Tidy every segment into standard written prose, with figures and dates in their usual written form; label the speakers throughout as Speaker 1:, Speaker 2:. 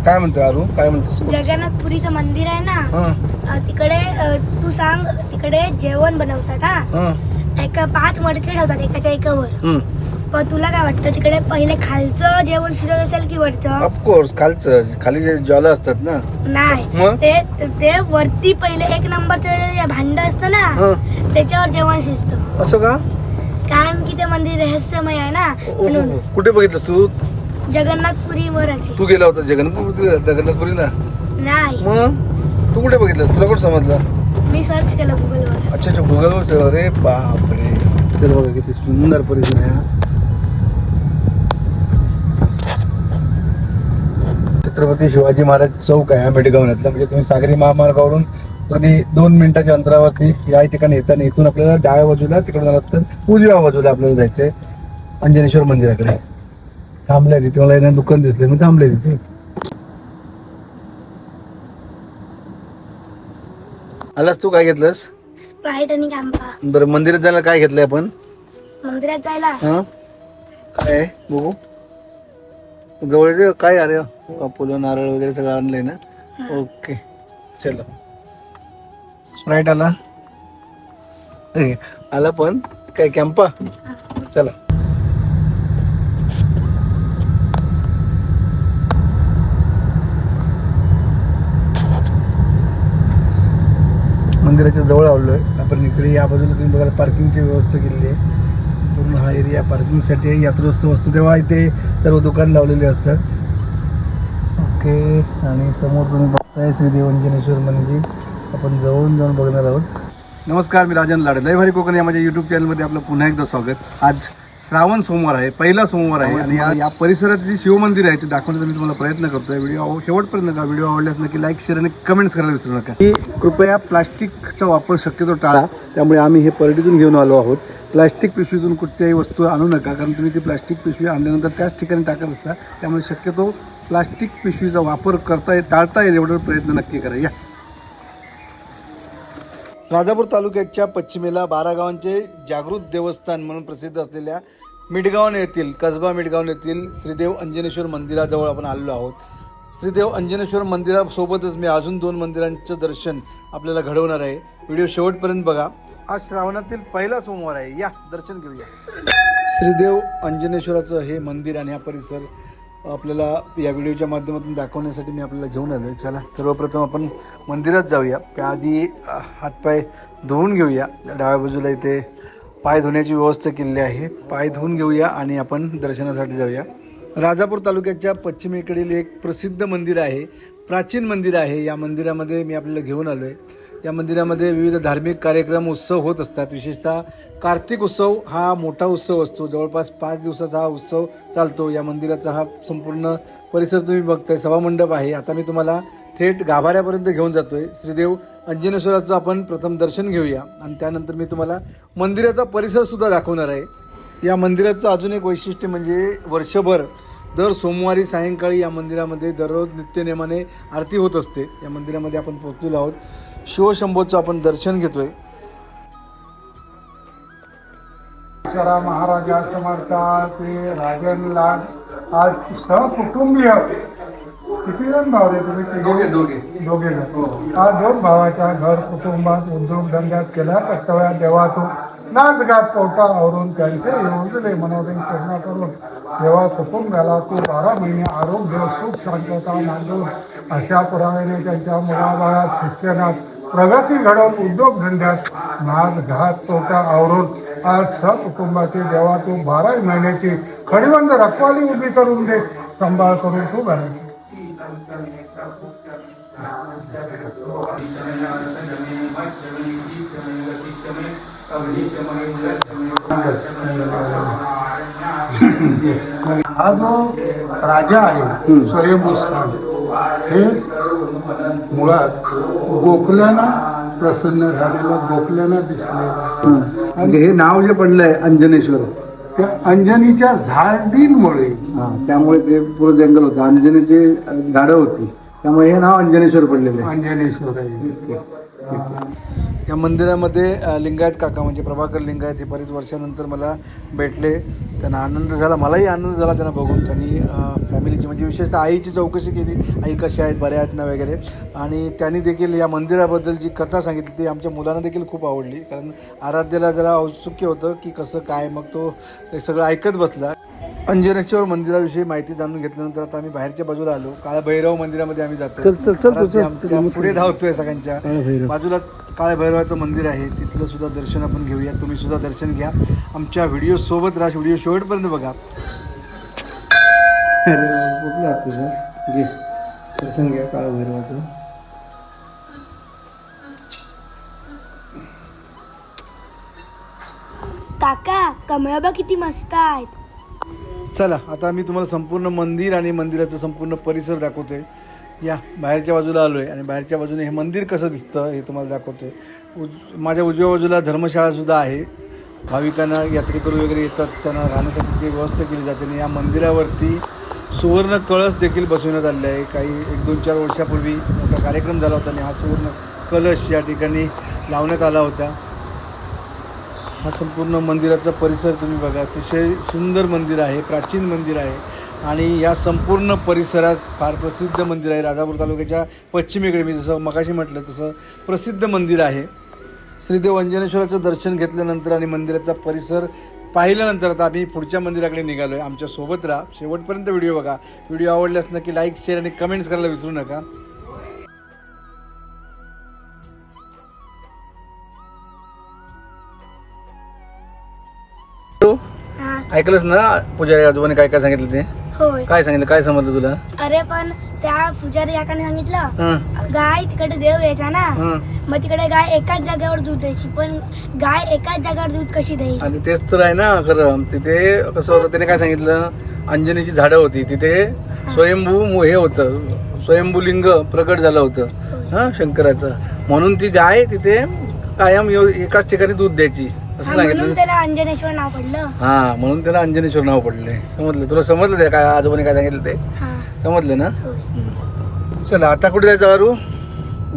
Speaker 1: काय म्हणतो अरू, काय म्हणतो?
Speaker 2: जगन्नाथपुरीचं मंदिर आहे ना, तिकडे तू सांग, तिकडे जेवण बनवतात एका 5 मडके ठेवतात एकाच्या एकावर. पण तुला काय वाटतं तिकडे पहिले खालचं जेवण शिजत असेल की वरचं?
Speaker 1: ऑफकोर्स खालचं, खाली जे ज्वाला असतात ना.
Speaker 2: नाही, ते वरती पहिले 1 नंबरचं भांड असतं ना, त्याच्यावर जेवण शिजतं.
Speaker 1: असं का?
Speaker 2: कारण की ते मंदिर रहस्यमय आहे ना म्हणून.
Speaker 1: कुठे बघितलंस तू?
Speaker 2: जगन्नाथपुरीवर आहे.
Speaker 1: तू गेला होता जगन्नाथपुरीला?
Speaker 2: नाही,
Speaker 1: मग तू कुठे बघितलंस? तुला कुठं समजलं?
Speaker 2: मी सर्च केलं गुगलवर.
Speaker 1: अच्छा, गुगलवर. अरे बापरे, चल बघा किती सुंदर परिसर आहे हा. छत्रपती शिवाजी महाराज चौक आहे मेडगावण्यातला. म्हणजे तुम्ही सागरी महामार्गावरून कधी 2 मिनिटाच्या अंतरावरती या ठिकाणी येताना इथून आपल्याला डाव्या बाजूला, तिकडे जाणार तर उजव्या बाजूला आपल्याला जायचंय अंजनेश्वर मंदिराकडे. थांबलंय तिथे, मला येणं दुकान दिसले, मी थांबले तिथे. आलास तू, काय घेतलंस?
Speaker 2: स्प्राईट आणि कॅम्पा.
Speaker 1: बरं, मंदिरात जायला काय घेतलंय आपण?
Speaker 2: मंदिरात जायला
Speaker 1: काय आहे बघू जवळ काय? अरे फुलं नारळ वगैरे सगळं आणलंय ना. ओके, चलो. स्प्राईट आला आला पण काय कॅम्पा. चला. मंदिराच्या जवळ आलोय आपण. इकडे या बाजूला तुम्ही बघायला पार्किंगची व्यवस्था केलेली आहे. पूर्ण हा एरिया पार्किंगसाठी आहे. यात्रोत्सव असतो तेव्हा इथे सर्व दुकान लावलेले असतात. ओके, आणि समोर तुम्ही बघताय श्रीदेव अंजनेश्वर मंदिर. आपण जवळून जाऊन बघणार आहोत. नमस्कार, मी राजन लाडे. लय भारी कोकण या माझ्या यूट्यूब चॅनलमध्ये आपलं पुन्हा एकदा स्वागत. आज श्रावण सोमवार आहे, पहिला सोमवार आहे, आणि या परिसरात जी शिवमंदिर आहे ते दाखवण्याचा मी तुम्हाला प्रयत्न करतोय. व्हिडिओ शेवटपर्यंत नका. व्हिडिओ आवडल्यास नक्की लाईक, शेअर आणि कमेंट्स करायला विसरू नका. की कृपया प्लास्टिकचा वापर शक्यतो टाळा. त्यामुळे आम्ही हे परडीतून घेऊन आलो आहोत. प्लास्टिक पिशवीतून कुठच्याही वस्तू आणू नका, कारण तुम्ही ती प्लास्टिक पिशवी आणल्यानंतर त्याच ठिकाणी टाकत असता. त्यामुळे शक्यतो प्लास्टिक पिशवीचा वापर टाळता येईल एवढा प्रयत्न नक्की करा. या राजापूर तालुक्याच्या पश्चिमेला 12 गावांचे जागृत देवस्थान म्हणून प्रसिद्ध असलेल्या मिडगाव येथील, कसबा मिडगाव येथील श्रीदेव अंजनेश्वर मंदिराजवळ आपण आलेलो आहोत. श्रीदेव अंजनेश्वर मंदिरासोबतच मी अजून 2 मंदिरांचं दर्शन आपल्याला घडवणार आहे. व्हिडिओ शेवटपर्यंत बघा. आज श्रावणातील पहिला सोमवार आहे. या दर्शन घेऊया. श्रीदेव अंजनेश्वराचं हे मंदिर आणि हा परिसर आपल्याला या व्हिडिओच्या माध्यमातून दाखवण्यासाठी मी आपल्याला घेऊन आलो आहे. चला, सर्वप्रथम आपण मंदिरात जाऊया. त्याआधी हातपाय धुवून घेऊया. डाव्या बाजूला इथे पाय धुण्याची व्यवस्था केलेली आहे. पाय धुवून घेऊया आणि आपण दर्शनासाठी जाऊया. राजापूर तालुक्याच्या पश्चिमेकडील एक प्रसिद्ध मंदिर आहे, प्राचीन मंदिर आहे. या मंदिरामध्ये मी आपल्याला घेऊन आलो आहे. या मंदिरामध्ये विविध धार्मिक कार्यक्रम, उत्सव होत असतात. विशेषतः कार्तिक उत्सव हा मोठा उत्सव असतो. जवळपास 5 दिवसाचा हा उत्सव चालतो. या मंदिराचा हा संपूर्ण परिसर तुम्ही बघताय. सभामंडप आहे. आता मी तुम्हाला थेट गाभाऱ्यापर्यंत घेऊन जातोय. श्रीदेव अंजनेश्वराचं आपण प्रथम दर्शन घेऊया आणि त्यानंतर मी तुम्हाला मंदिराचा परिसर सुद्धा दाखवणार आहे. या मंदिराचं अजून एक वैशिष्ट्य म्हणजे वर्षभर दर सोमवारी सायंकाळी या मंदिरामध्ये दररोज नित्यनेमाने आरती होत असते. या मंदिरामध्ये आपण पोहोचलेलो आहोत. शिवशंभोचं आपण दर्शन घेतोय.
Speaker 3: महाराजा समर्थाचे राजन लाड आज सहकुटुंबीय. किती जण भाव रे तुम्ही? दोघे जण. आज 2 भावाच्या घर कुटुंबात उद्योगधंद्यात केल्या कर्तव्यात देवातून नाच गात तोटा आवरून त्यांचे योजले मनोरंजन पूर्ण करून देवा कुटुंबाला तू 12 महिने आरोग्य, सुख, शांतता नांदून अशा पुराव्याने त्यांच्या मुलाबाळात, शिक्षणात प्रगती घडवून उद्योगधंद्यात नाच घात तोटा आवरून आज सहकुटुंबाची देवातून 12 महिन्याची खडीबंद रखवाली उभी करून दे. सांभाळ करून तू घराची. हा जो राजा आहे स्वयंभू हे मुळात गोखल्यानं प्रसन्न झालेलं, गोखल्यानं दिसलेलं.
Speaker 1: म्हणजे हे नाव जे पडलंय अंजनेश्वर,
Speaker 3: त्या अंजनीच्या झाडींमुळे,
Speaker 1: त्यामुळे ते पुरं जंगल होतं, अंजनीची झाडं होती, त्यामुळे हे नाव अंजनेश्वर पडलेलं आहे.
Speaker 3: अंजनेश्वर आहे.
Speaker 1: या मंदिरामध्ये लिंगायत काका म्हणजे प्रभाकर लिंगायत हे बरेच वर्षानंतर मला भेटले. त्यांना आनंद झाला, मलाही आनंद झाला त्यांना बघून. त्यांनी फॅमिलीची म्हणजे विशेषतः आईची चौकशी केली, आई कशा आहेत, बऱ्या आहेत ना वगैरे. आणि त्यांनी देखील या मंदिराबद्दल जी कथा सांगितली ती आमच्या मुलांना देखील खूप आवडली. कारण आराध्याला जरा औत्सुक्य होतं की कसं काय, मग तो हे सगळं ऐकत बसला. अंजनेश्वर मंदिराविषयी माहिती जाणून घेतल्यानंतर आता आम्ही बाहेरच्या बाजूला आलो. काळभैरव मंदिरामध्ये आम्ही जातो. आमच्या पुढे धावतोय सगळ्यांच्या बाजूलाच काळभैरवाचं मंदिर आहे, तिथलं सुद्धा दर्शन आपण घेऊया. तुम्ही सुद्धा दर्शन घ्या, आमच्या व्हिडिओ सोबत राहा, व्हिडिओ शेवटपर्यंत बघा. घे दर्शन घ्या काळभैरवाचं.
Speaker 2: काका कमळाबा किती मस्त आहेत.
Speaker 1: चला आता मी तुम्हाला संपूर्ण मंदिर आणि मंदिराचा संपूर्ण परिसर दाखवतोय. या बाहेरच्या बाजूला आलो आहे आणि बाहेरच्या बाजूने हे मंदिर कसं दिसतं हे तुम्हाला दाखवतोय. माझ्या उजव्या बाजूला धर्मशाळासुद्धा आहे. भाविकांना, यात्रेकरू वगैरे येतात त्यांना राहण्यासाठी ती व्यवस्था केली जाते. आणि या मंदिरावरती सुवर्ण कळस देखील बसवण्यात आलेला आहे. काही 1-2-4 वर्षापूर्वी मोठा कार्यक्रम झाला होता आणि हा सुवर्ण कलश या ठिकाणी लावण्यात आला होता. हा संपूर्ण मंदिराचा परिसर तुम्ही बघा, अतिशय सुंदर मंदिर आहे, प्राचीन मंदिर आहे. आणि या संपूर्ण परिसरात फार प्रसिद्ध मंदिर आहे. राजापूर तालुक्याच्या पश्चिमेकडे मी जसं मगाशी म्हटलं तसं प्रसिद्ध मंदिर आहे. श्रीदेव अंजनेश्वराचं दर्शन घेतल्यानंतर आणि मंदिराचा परिसर पाहिल्यानंतर आता आम्ही पुढच्या मंदिराकडे निघालो आहे. आमच्या सोबत राहा, शेवटपर्यंत व्हिडिओ बघा. व्हिडिओ आवडल्यास नक्की लाईक, शेअर आणि कमेंट्स करायला विसरू नका.
Speaker 2: हा
Speaker 1: ऐकलंस ना पुजारी आजोबाने काय काय सांगितलं ते?
Speaker 2: होय.
Speaker 1: काय सांगितलं, काय समजलं तुला?
Speaker 2: अरे पण त्या पुजारी काकाने सांगितलं गाय तिकडे देव यायचा ना, मग तिकडे गाय एकाच जागेवर दूध द्यायची. पण गाय एकाच जागेवर दूध कशी देईल?
Speaker 1: आणि तेच तर आहे ना खरं. तिथे कसं होतं, त्याने काय सांगितलं, अंजनीची झाडं होती तिथे, स्वयंभू हे होतं, स्वयंभूलिंग प्रकट झालं होतं शंकराचं. म्हणून ती गाय तिथे कायम एकाच ठिकाणी दूध द्यायची असं
Speaker 2: म्हणून
Speaker 1: सांगितलं.
Speaker 2: त्याला अंजनेश्वर नाव पडलं.
Speaker 1: हा, म्हणून त्याला अंजनेश्वर नाव पडले. समजलं तुला? समजलं ते काय आजोबाने काय सांगितलं ते?
Speaker 2: हा
Speaker 1: समजलं ना?
Speaker 2: होय.
Speaker 1: चला आता कुठे जायचं वारू?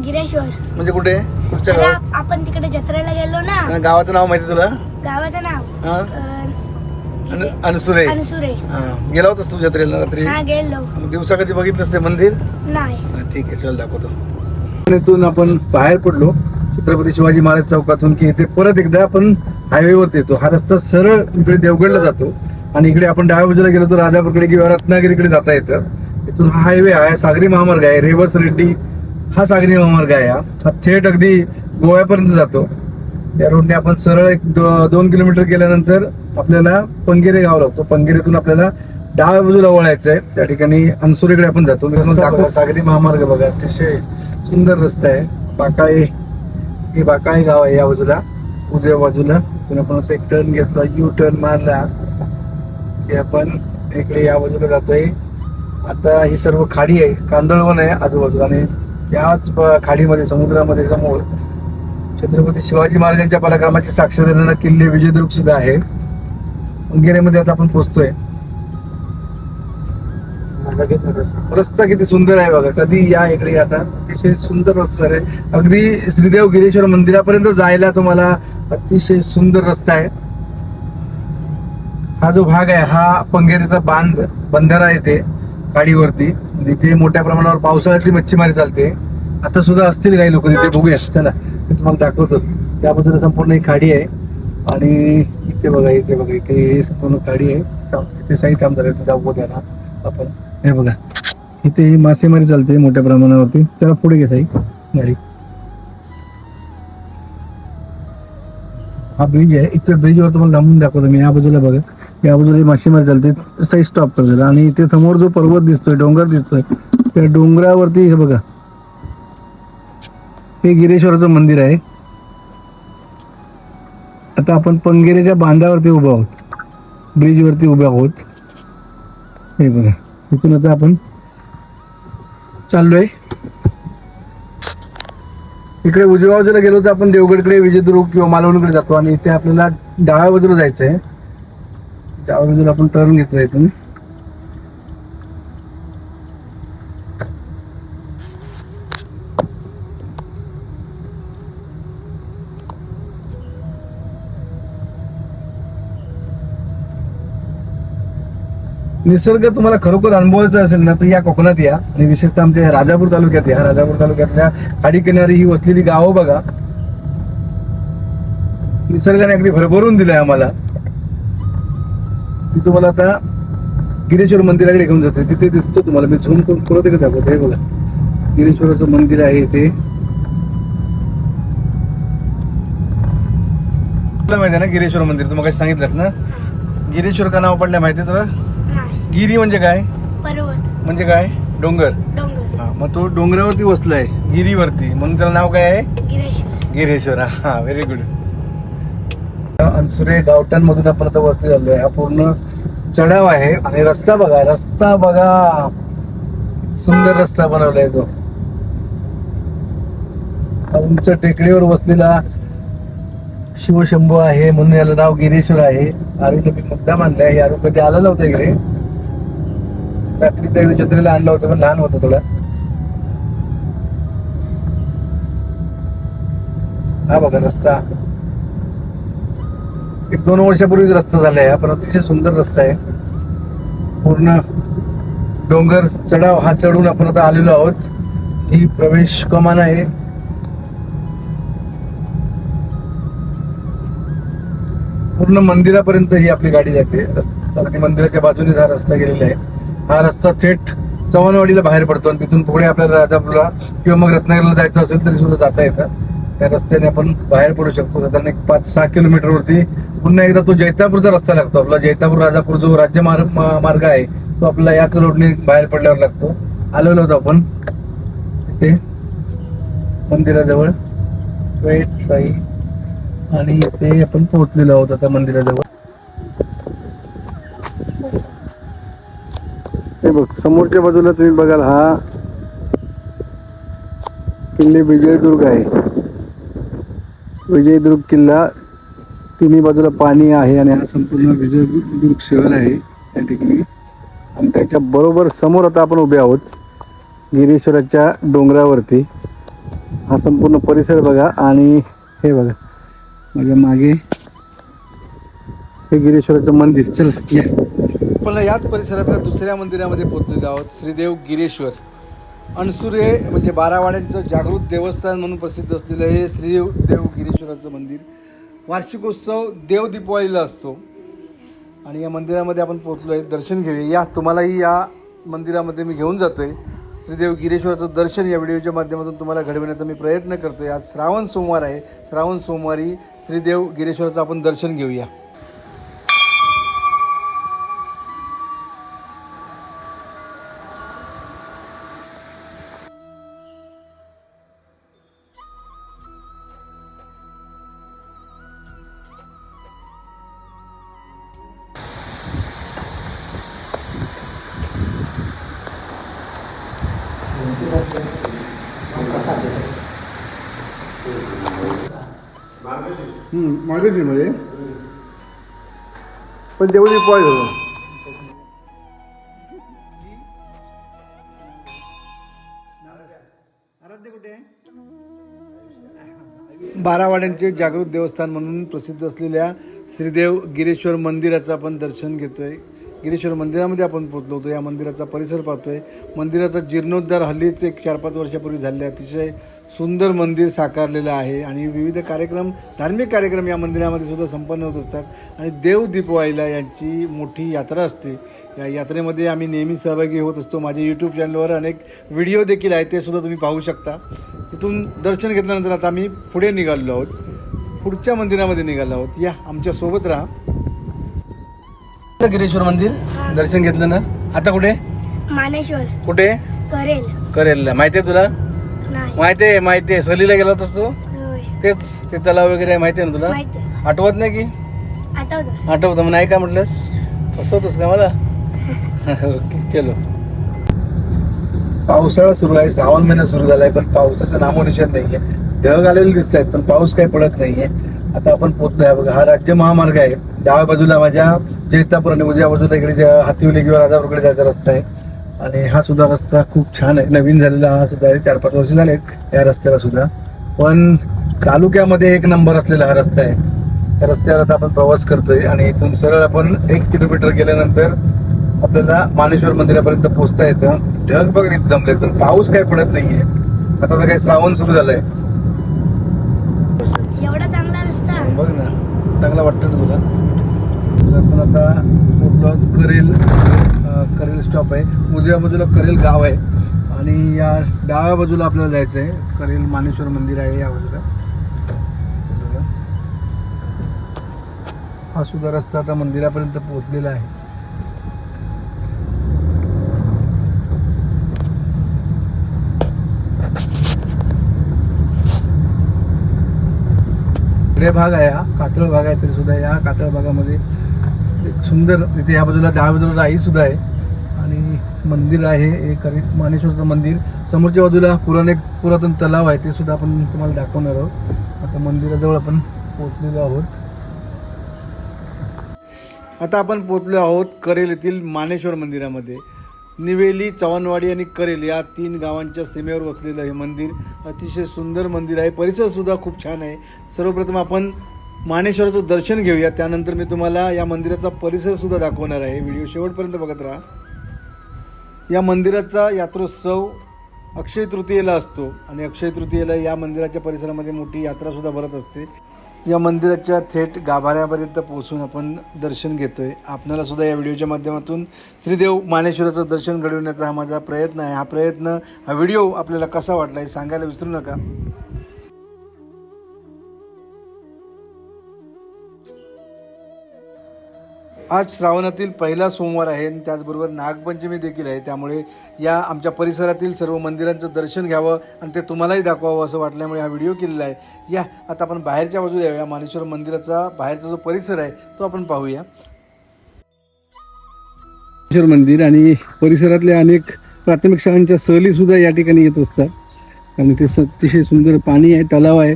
Speaker 2: गिरेश्वर.
Speaker 1: म्हणजे कुठे, कुठच्या
Speaker 2: अरे,
Speaker 1: गावात?
Speaker 2: आपण तिकडे जत्रेला गेलो ना.
Speaker 1: गावाचं नाव माहिती तुला?
Speaker 2: गावाचं नाव
Speaker 1: हा, अनसुरे.
Speaker 2: अनसुरे.
Speaker 1: हा, गेला होतास तू जत्रेला रात्री?
Speaker 2: हा गेलो.
Speaker 1: मग दिवसा कधी बघितलंस ते मंदिर?
Speaker 2: नाही.
Speaker 1: हा, ठीक आहे, चल दाखवतो. इथून आपण बाहेर पडलो छत्रपती शिवाजी महाराज चौकातून की इथे परत एकदा आपण हायवेवरती येतो. हा रस्ता सरळ इकडे देवगडला जातो आणि इकडे आपण डाव्या बाजूला गेलो तर राजापूरकडे किंवा रत्नागिरीकडे जाता येतं. इथून हा हायवे आहे, सागरी महामार्ग आहे. रेवस रेड्डी हा सागरी महामार्ग आहे. हा थेट अगदी गोव्यापर्यंत जातो. या रोडने आपण सरळ 2 किलोमीटर गेल्यानंतर आपल्याला पंगेरे गाव लागतो. पंगेरेतून आपल्याला डाव्या बाजूला वळायचं आहे. त्या ठिकाणी अनसुरेकडे आपण जातो. दाखवा सागरी महामार्ग बघा, अतिशय सुंदर रस्ता आहे. बाकाळे, हे बाकाळे गाव आहे या बाजूला उजव्या बाजूला. तिथून आपण असं एक टर्न घेतला, यू टर्न मारला की आपण इकडे या बाजूला जातोय. आता ही सर्व खाडी आहे, कांदळवन आहे आजूबाजूला. आणि त्याच खाडीमध्ये समुद्रामध्ये समोर छत्रपती शिवाजी महाराजांच्या पराक्रमाची साक्ष देणारा किल्ले विजयदुर्ग सुद्धा आहे. पंगेरेमध्ये आता आपण पोहोचतोय. रस्ता किती सुंदर आहे बघा, कधी या इकडे. आता अतिशय सुंदर रस्ता आहे, अगदी श्रीदेव गिरेश्वर मंदिरापर्यंत जायला तुम्हाला अतिशय सुंदर रस्ता आहे. हा जो भाग आहे हा पंगेरीचा बंधारा येते गाडीवरती. इथे मोठ्या प्रमाणावर पावसाळ्यातली मच्छीमारी चालते. आता सुद्धा असतील काही लोक तिथे, बघूया. चला मी तुम्हाला दाखवतो. त्या बाजूला संपूर्ण ही खाडी आहे आणि इथे बघा, इथे बघा, इथे संपूर्ण खाडी आहे. इथे साई थांबणार आहे, जाऊ द्या ना आपण. हे बघा, इथे मासेमारी चालते मोठ्या प्रमाणावरती. चला पुढे घे साई गाडी. हा ब्रिज आहे, इथे ब्रिजवर तुम्हाला थांबून दाखवतो मी. या बाजूला बघा, या बाजूला मासेमारी चालते. साई स्टॉप करतो. आणि इथे समोर जो पर्वत दिसतोय, डोंगर दिसतोय, त्या डोंगरावरती हे बघा, हे गिरेश्वराचं मंदिर आहे. आता आपण पंगेरेच्या बांधावरती उभा आहोत, ब्रिजवरती उभे आहोत. हे बघा, इथून आता आपण चाललोय. इकडे उजव्या बाजूला गेलो तर आपण देवगडकडे, विजयदुर्ग किंवा मालवणकडे जातो. आणि इथे आपल्याला डाव्या बाजूला जायचंय. डाव्या बाजूला आपण टर्न घेतोय इथून. निसर्ग तुम्हाला खरोखर अनुभवायचा असेल ना तर या कोकणात या, आणि विशेषतः आमच्या राजापूर तालुक्यात या. राजापूर तालुक्यातल्या खाडीकिनारी ही वसलेली गावं बघा. निसर्गाने अगदी भरभरून दिलंय आम्हाला. ती तुम्हाला आता गिरीश्वर मंदिराकडे घेऊन जातो. तिथे दिसतो तुम्हाला, मी झूम करून परत एकदा दाखवतो. हे बघा, गिरीश्वराचं मंदिर आहे इथे. तुला माहिती आहे ना गिरीश्वर मंदिर, तुम्हाला काही सांगितलं ना. गिरीश्वर का नाव पडलं माहिती आहे तुला?
Speaker 2: नाही.
Speaker 1: गिरी म्हणजे काय?
Speaker 2: पर्वत.
Speaker 1: म्हणजे काय? डोंगर.
Speaker 2: डोंगर.
Speaker 1: हा, मग तो डोंगरावरती बसलाय, गिरीवरती, म्हणून त्याला नाव काय आहे?
Speaker 2: गिरेश्वर.
Speaker 1: गिरीश्वर. हा, व्हेरी गुड. अनसुरे गावठाण मधून आपण आता वरती चाललोय. हा पूर्ण चढाव आहे, आणि रस्ता बघा, रस्ता बघा, सुंदर रस्ता बनवलाय तो. उंच टेकडीवर बसलेला शिवशंभू आहे, म्हणून याला नाव गिरीश्वर आहे. आरोग्य मी मुद्दा मानलाय. यारो कधी आला नव्हता इकडे. रात्रीच्या एकदा जत्रेला आणला होता, पण लहान होता थोडा. हा बघा रस्ता, 1-2 वर्षापूर्वीच रस्ता झालाय, पण अतिशय सुंदर रस्ता आहे. पूर्ण डोंगर चढाव हा चढून आपण आता आलेलो आहोत. ही प्रवेश कमान आहे. पूर्ण मंदिरापर्यंत ही आपली गाडी जाते. आणि मंदिराच्या बाजूने हा रस्ता गेलेला आहे. हा रस्ता थेट चव्हाणवाडीला बाहेर पडतो, आणि तिथून पुढे आपल्याला राजापूरला किंवा मग रत्नागिरीला जायचं असेल तरी सुद्धा जाता येतं. त्या रस्त्याने आपण बाहेर पडू शकतो. साधारण 5-6 किलोमीटरवरती पुन्हा एकदा तो जैतापूरचा रस्ता लागतो. आपला जैतापूर राजापूर जो राज्य मार्ग आहे तो आपल्याला याच रोडने बाहेर पडल्यावर लागतो. आलेलो होतो आपण इथे मंदिराजवळ, वेट साई, आणि इथे आपण पोहोचलेलो आहोत आता मंदिराजवळ. हे बघ, समोरच्या बाजूला तुम्ही बघाल हा किल्ले विजयदुर्ग आहे. विजयदुर्ग किल्ला, तिन्ही बाजूला पाणी आहे, आणि हा संपूर्ण विजयदुर्ग शहर आहे त्या ठिकाणी. आणि त्याच्या बरोबर समोर आता आपण उभे आहोत गिरीश्वराच्या डोंगरावरती. हा संपूर्ण परिसर बघा, आणि हे बघा माझ्या मागे हे गिरीश्वराचं मंदिर. चल या. पण याच परिसरातल्या दुसऱ्या मंदिरामध्ये पोहोचलेलो आहोत, श्रीदेव गिरीश्वर. अणसुरे म्हणजे 12 वाड्यांचं जागृत देवस्थान म्हणून प्रसिद्ध असलेलं हे श्रीदेव गिरीश्वराचं मंदिर. वार्षिकोत्सव देव दीपावलीला असतो, आणि या मंदिरामध्ये आपण पोहोचलो आहे. दर्शन घेऊया. या, तुम्हालाही या मंदिरामध्ये मी घेऊन जातोय. श्रीदेव गिरीश्वराचं दर्शन या व्हिडिओच्या माध्यमातून तुम्हाला घडविण्याचा मी प्रयत्न करतोय. आज श्रावण सोमवार आहे. श्रावण सोमवारी श्रीदेव गिरीश्वराचं आपण दर्शन घेऊया. मार्गशीरमध्ये पण तेवढी पॉय होतो. कुठे 12 वाड्यांचे जागृत देवस्थान म्हणून प्रसिद्ध असलेल्या श्रीदेव गिरीश्वर मंदिराचं आपण दर्शन घेतोय. गिरीश्वर मंदिरामध्ये आपण पोहोचलो होतो. या मंदिराचा परिसर पाहतोय. मंदिराचा जीर्णोद्धार हल्लीच 4-5 वर्षापूर्वी झाले. अतिशय सुंदर मंदिर साकारलेलं आहे, आणि विविध कार्यक्रम, धार्मिक कार्यक्रम या मंदिरामध्ये सुद्धा संपन्न होत असतात. आणि देव दीपावलीला यांची मोठी यात्रा असते. या यात्रेमध्ये आम्ही नेहमी सहभागी होत असतो. माझ्या यूट्यूब चॅनलवर अनेक व्हिडिओ देखील आहेत, ते सुद्धा तुम्ही पाहू शकता. तिथून दर्शन घेतल्यानंतर आता आम्ही पुढे निघालो आहोत, पुढच्या मंदिरामध्ये निघालो आहोत. या, आमच्यासोबत राहा. गिरीश्वर मंदिर दर्शन घेतलं ना. आता कुठे?
Speaker 2: मानेश्वर.
Speaker 1: कुठे? करेल. माहिती आहे तुला? माहिती आहे. सहलीला गेला होतास तू? तेच, ते तलाव वगैरे माहिती आहे ना तुला? आठवत नाही की? आठवतं. मग नाही का म्हटलंस? फसवतोस का मला? ओके, चलो. पावसाळा सुरू आहे, श्रावण महिना सुरू झालाय, पण पावसाचं नामोनिशाण नाहीये. ढग आलेले दिसत आहेत, पण पाऊस काही पडत नाहीये. आता आपण पोहोचलोय बघा. हा राज्य महामार्ग आहे. डाव्या बाजूला माझ्या जैतापूर, आणि उजव्या बाजूला इकडे हातिवली किंवा राजापूरकडे जायचा रस्ता आहे. आणि हा सुद्धा रस्ता खूप छान आहे, नवीन झालेला हा सुद्धा आहे. 4-5 वर्ष झालेत या रस्त्याला सुद्धा, पण तालुक्यामध्ये 1 नंबर असलेला हा रस्ता आहे. त्या रस्त्यावर आता आपण प्रवास करतोय, आणि इथून सरळ आपण 1 किलोमीटर गेल्यानंतर आपल्याला मानेश्वर मंदिरापर्यंत पोहोचता येतं. ढग बघ इथे जमले, पण पाऊस काही पडत नाहीये. आता तर काही श्रावण सुरू झालंय.
Speaker 2: एवढा चांगला रस्ता.
Speaker 1: बघ ना, चांगला वाटतं ना तुला. तर आपण आता पोहोचलो आहोत करेल स्टॉप आहे. उजव्या बाजूला करेल गाव आहे आणि या डाव्या बाजूला आपल्याला जायचं आहे. करेल मानेश्वर मंदिर आहे या बाजूला. हा सुद्धा रस्ता आता मंदिरापर्यंत पोहोचलेला आहे. इकडे भाग आहे, हा कातळ भाग आहे. तरी सुद्धा या कातळ भागामध्ये एक सुंदर इथे या बाजूला डाव्या बाजूला आई सुद्धा आहे आणि मंदिर आहे एक करेल मानेश्वरचं मंदिर. समोरच्या बाजूला पुरातन तलाव आहे, ते सुद्धा आपण तुम्हाला दाखवणार आहोत. आता मंदिराजवळ आपण पोहोचलेलो आहोत. आता आपण पोहोचलो आहोत करेल येथील मानेश्वर मंदिरामध्ये. निवेली, चव्हाणवाडी आणि करेल या 3 गावांच्या सीमेवर वसलेलं हे मंदिर अतिशय सुंदर मंदिर आहे. परिसर सुद्धा खूप छान आहे. सर्वप्रथम आपण मानेश्वराचं दर्शन घेऊया, त्यानंतर मी तुम्हाला या मंदिराचा परिसर सुद्धा दाखवणार आहे. व्हिडिओ शेवटपर्यंत बघत राहा. या मंदिराचा यात्रोत्सव अक्षय तृतीयेला असतो आणि अक्षय तृतीयेला या मंदिराच्या परिसरामध्ये मोठी यात्रा सुद्धा भरत असते. या मंदिराच्या थेट गाभाऱ्यापर्यंत पोहोचून आपण दर्शन घेतोय. आपल्याला सुद्धा या व्हिडिओच्या माध्यमातून श्रीदेव मानेश्वराचं दर्शन घडवण्याचा हा माझा प्रयत्न आहे. हा व्हिडिओ आपल्याला कसा वाटला हे सांगायला विसरू नका. आज श्रावणातील पहिला सोमवार आहे आणि त्याचबरोबर नागपंचमी देखील आहे. त्यामुळे या आमच्या परिसरातील सर्व मंदिरांचं दर्शन घ्यावं आणि ते तुम्हालाही दाखवावं असं वाटल्यामुळे हा व्हिडिओ केलेला आहे. या आता आपण बाहेरच्या बाजूला येऊया. मानेश्वर मंदिराचा बाहेरचा जो परिसर आहे तो आपण पाहूया. मानेश्वर मंदिर आणि परिसरातल्या अनेक प्राथमिक शाळांच्या सहली सुद्धा या ठिकाणी येत असतात आणि ते अतिशय सुंदर पाणी आहे, तलाव आहे,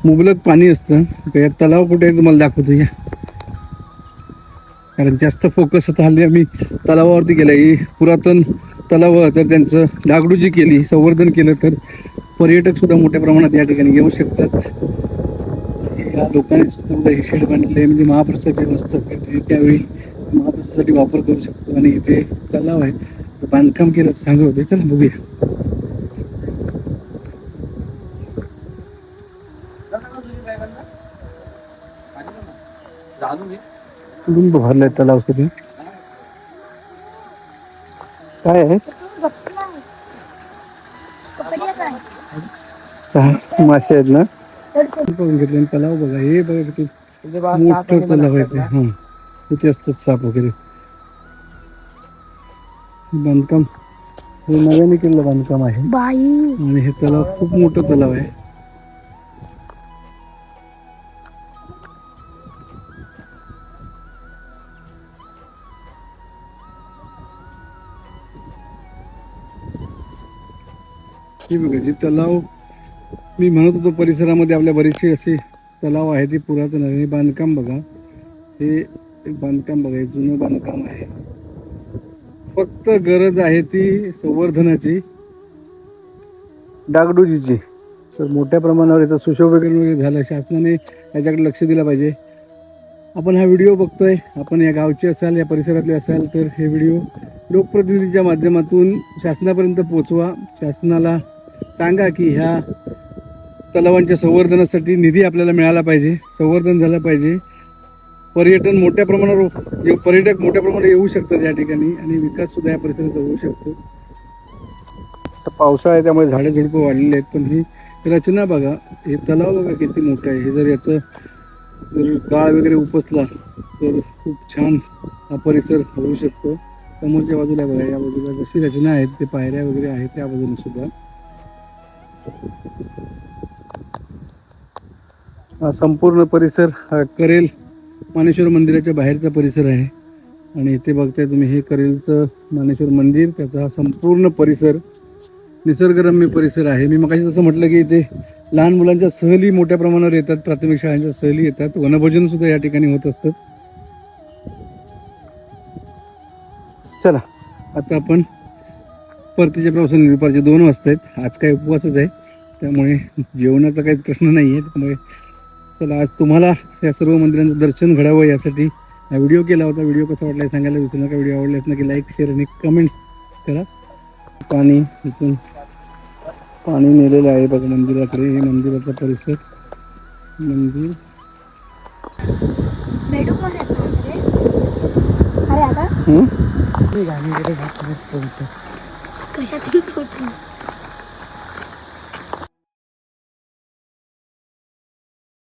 Speaker 1: मुबलक पाणी असतं. या तलाव कुठे आहे तुम्हाला दाखवतो या. कारण जास्त फोकस आता हल्ली आम्ही तलावावरती केला. ही पुरातन तलाव तर त्यांचं डागडुजी केली, संवर्धन केलं तर पर्यटक सुद्धा मोठ्या प्रमाणात या ठिकाणी येऊ शकतात. या लोकांनी सुद्धा हे शेड बांधले म्हणजे महाप्रसादचे नसतात त्यावेळी महाप्रसादासाठी वापर करू शकतो. आणि इथे तलाव आहे, बांधकाम केलं सांगत होते. चला बघूया. लिंब भरलाय तलाव कधी काय आहे काय मासे आहेत ना. बघून घेतले तलाव बघा. हे बघा किती मोठं तलाव आहे ते. हा तिथे असतात साप वगैरे. बांधकाम हे नव्याने केलेलं बांधकाम आहे आणि हे तलाव खूप मोठं तलाव आहे. हे बघा जे तलाव मी म्हणत होतो परिसरामध्ये आपल्या बरेचसे असे तलाव आहे ते पुरातन आहे. हे बांधकाम बघा, हे एक बांधकाम बघा, हे जुनं बांधकाम आहे. फक्त गरज आहे ती संवर्धनाची, डागडुजीची. तर मोठ्या प्रमाणावर याचं सुशोभीकरण वगैरे झालं. शासनाने याच्याकडे लक्ष दिलं पाहिजे. आपण हा व्हिडिओ बघतोय, आपण या गावचे असाल, या परिसरातले असाल तर हे व्हिडिओ लोकप्रतिनिधीच्या माध्यमातून शासनापर्यंत पोहोचवा. शासनाला सांगा की ह्या तलावांच्या संवर्धनासाठी निधी आपल्याला मिळाला पाहिजे, संवर्धन झालं पाहिजे. पर्यटक मोठ्या प्रमाणावर येऊ शकतात या ठिकाणी आणि विकास सुद्धा या परिसरात होऊ शकतो. आता पावसाळा आहे त्यामुळे झाडे झुडपं वाढलेले आहेत, पण ही रचना बघा, हे तलाव बघा किती मोठं आहे. हे जर याचं जर गाळ वगैरे उपसला तर खूप छान हा परिसर होऊ शकतो. समोरच्या बाजूला बघा, या बाजूला जशी रचना आहेत ते पायऱ्या वगैरे आहेत त्या बाजूने सुद्धा. हा संपूर्ण परिसर हा करेल मानेश्वर मंदिराच्या बाहेरचा परिसर आहे आणि इथे बघताय तुम्ही हे करेलचं मानेश्वर मंदिर. त्याचा हा संपूर्ण परिसर निसर्गरम्य परिसर आहे. मी मगाशी जसं म्हटलं की इथे लहान मुलांच्या सहली मोठ्या प्रमाणावर येतात, प्राथमिक शाळांच्या सहली येतात, वनभोजन सुद्धा या ठिकाणी होत असतात. चला आता आपण परतीच्या प्रवासाने दुपारचे 2 वाजता आहेत. आज काय उपवासच आहे त्यामुळे जेवणाचा काहीच प्रश्न नाही आहे. त्यामुळे चला आज तुम्हाला या सर्व मंदिरांचं दर्शन घडावं यासाठी व्हिडिओ केला होता. व्हिडिओ कसा वाटला हे सांगायला विसरू नका. व्हिडिओ आवडल्यास नक्की लाईक शेअर आणि कमेंट्स करा. पाणी इथून पाणी नेलेलं आहे बघा मंदिराकडे. हे मंदिराचा परिसर. मंदिर
Speaker 2: भेटू पण अरे आता
Speaker 1: गाणी
Speaker 2: कशात